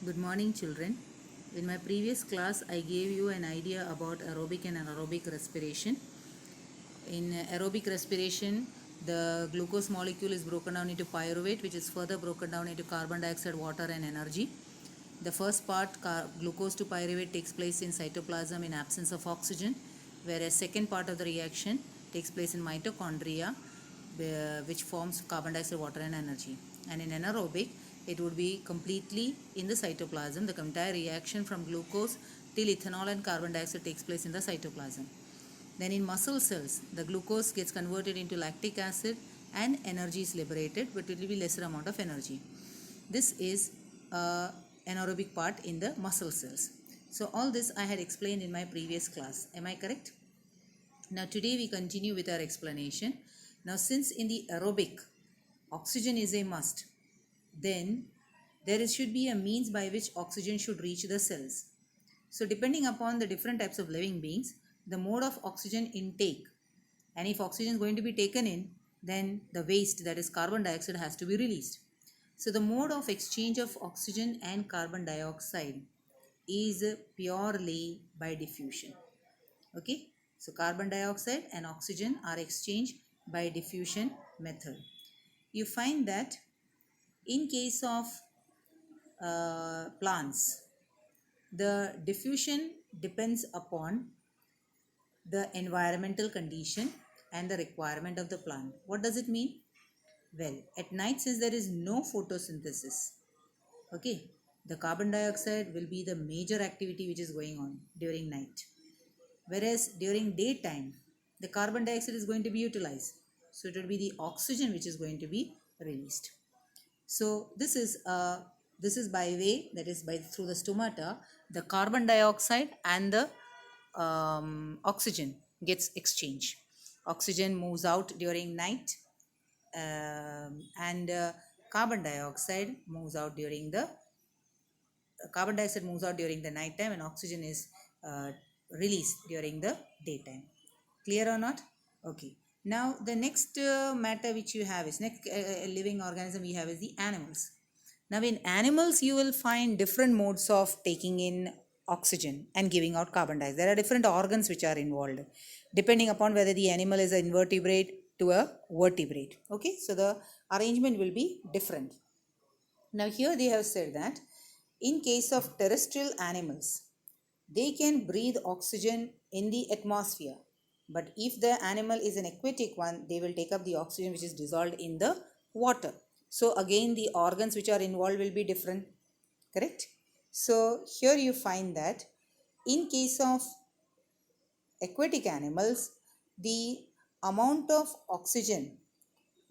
Good morning, children. In my previous class, I gave you an idea about aerobic and anaerobic respiration. In aerobic respiration, the glucose molecule is broken down into pyruvate, which is further broken down into carbon dioxide, water, and energy. The first part, glucose to pyruvate, takes place in cytoplasm in absence of oxygen, whereas second part of the reaction takes place in mitochondria, which forms carbon dioxide, water, and energy. And in anaerobic, it would be completely in the cytoplasm. The entire reaction from glucose till ethanol and carbon dioxide takes place in the cytoplasm. Then in muscle cells, the glucose gets converted into lactic acid and energy is liberated, but it will be lesser amount of energy. This is anaerobic part in the muscle cells. So all this I had explained in my previous class. Am I correct? Now today we continue with our explanation. Now since in the aerobic, oxygen is a must, then there should be a means by which oxygen should reach the cells. So depending upon the different types of living beings, the mode of oxygen intake, and if oxygen is going to be taken in, then the waste, that is carbon dioxide, has to be released. So the mode of exchange of oxygen and carbon dioxide is purely by diffusion. Okay, so carbon dioxide and oxygen are exchanged by diffusion method. You find that in case of plants, the diffusion depends upon the environmental condition and the requirement of the plant. What does it mean? Well, at night, since there is no photosynthesis, okay, the carbon dioxide will be the major activity which is going on during night. Whereas during daytime, the carbon dioxide is going to be utilized. So it will be the oxygen which is going to be released. So this is by way, that is by through the stomata, the carbon dioxide and the oxygen gets exchanged. Oxygen moves out during night, and carbon dioxide moves out during the carbon dioxide moves out during the night time, and oxygen is released during the daytime. Clear or not? Okay. Now the next matter which you have is next living organism we have is the animals. Now in animals you will find different modes of taking in oxygen and giving out carbon dioxide. There are different organs which are involved depending upon whether the animal is an invertebrate to a vertebrate. Okay, so the arrangement will be different. Now here they have said that in case of terrestrial animals, they can breathe oxygen in the atmosphere. But if the animal is an aquatic one, they will take up the oxygen which is dissolved in the water. So again the organs which are involved will be different. Correct? So here you find that in case of aquatic animals, the amount of oxygen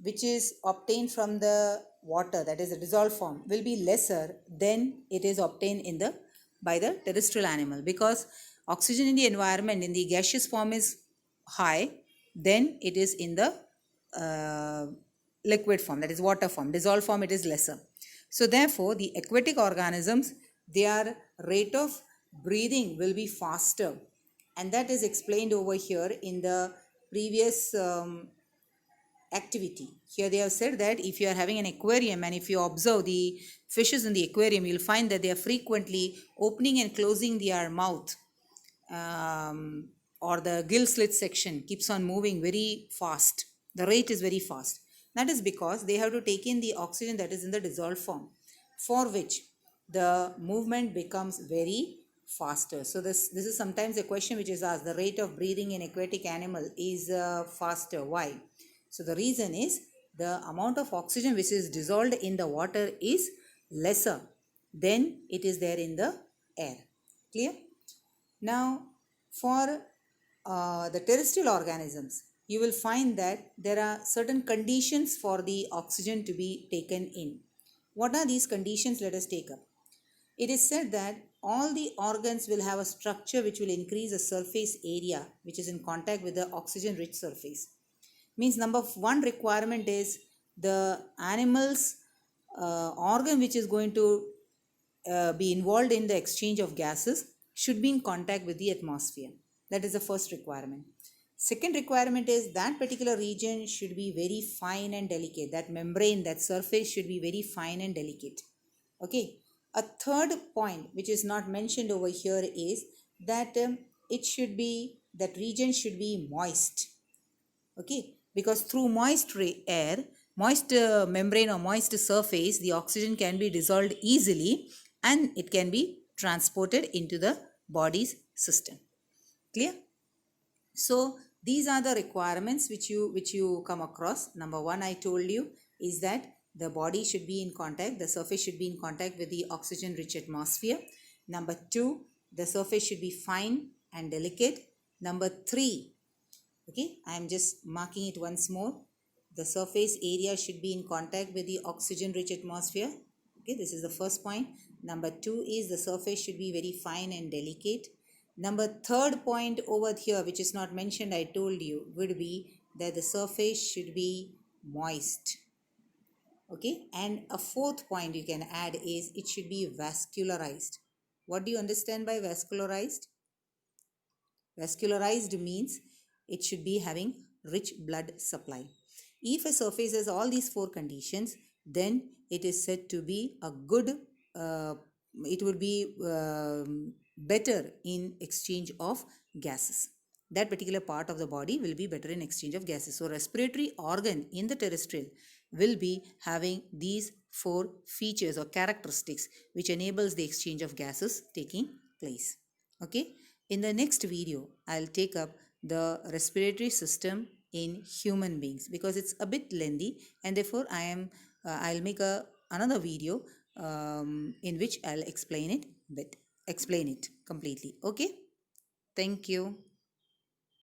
which is obtained from the water, that is the dissolved form, will be lesser than it is obtained in the by the terrestrial animal, because oxygen in the environment in the gaseous form is high, then it is in the uh, liquid form, that is water form. Dissolved form, it is lesser. So therefore the aquatic organisms, their rate of breathing will be faster, and that is explained over here in the previous activity. Here they have said that if you are having an aquarium and if you observe the fishes in the aquarium, you'll find that they are frequently opening and closing their mouth, or the gill slit section keeps on moving very fast. The rate is very fast. That is because they have to take in the oxygen that is in the dissolved form, for which the movement becomes very faster. So this is sometimes a question which is asked: the rate of breathing in aquatic animal is faster. Why? So the reason is the amount of oxygen which is dissolved in the water is lesser than it is there in the air. Clear? Now for the terrestrial organisms, you will find that there are certain conditions for the oxygen to be taken in. What are these conditions? Let us take up. It is said that all the organs will have a structure which will increase the surface area which is in contact with the oxygen rich surface. Means number one requirement is the animal's organ which is going to be involved in the exchange of gases should be in contact with the atmosphere. That is the first requirement. Second requirement is that particular region should be very fine and delicate. That membrane, that surface should be very fine and delicate. Okay. A third point which is not mentioned over here is that that region should be moist. Okay, because through moist membrane or moist surface, the oxygen can be dissolved easily and it can be transported into the body's system. Clear? So these are the requirements which you come across. Number one, I told you, is that the body should be in contact, the surface should be in contact with the oxygen rich atmosphere. Number two, the surface should be fine and delicate. Number three, okay, I am just marking it once more. The surface area should be in contact with the oxygen rich atmosphere. Okay, this is the first point. Number two is the surface should be very fine and delicate. Number third point over here, which is not mentioned, I told you, would be that the surface should be moist. Okay, and a fourth point you can add is it should be vascularized. What do you understand by vascularized? Vascularized means it should be having rich blood supply. If a surface has all these four conditions, then it is said to be a good, it would be better in exchange of gases. That particular part of the body will be better in exchange of gases. So respiratory organ in the terrestrial will be having these four features or characteristics which enables the exchange of gases taking place. Okay. In the next video, I'll take up the respiratory system in human beings because it's a bit lengthy, and therefore I'll make another video in which I'll explain it completely. Okay. Thank you.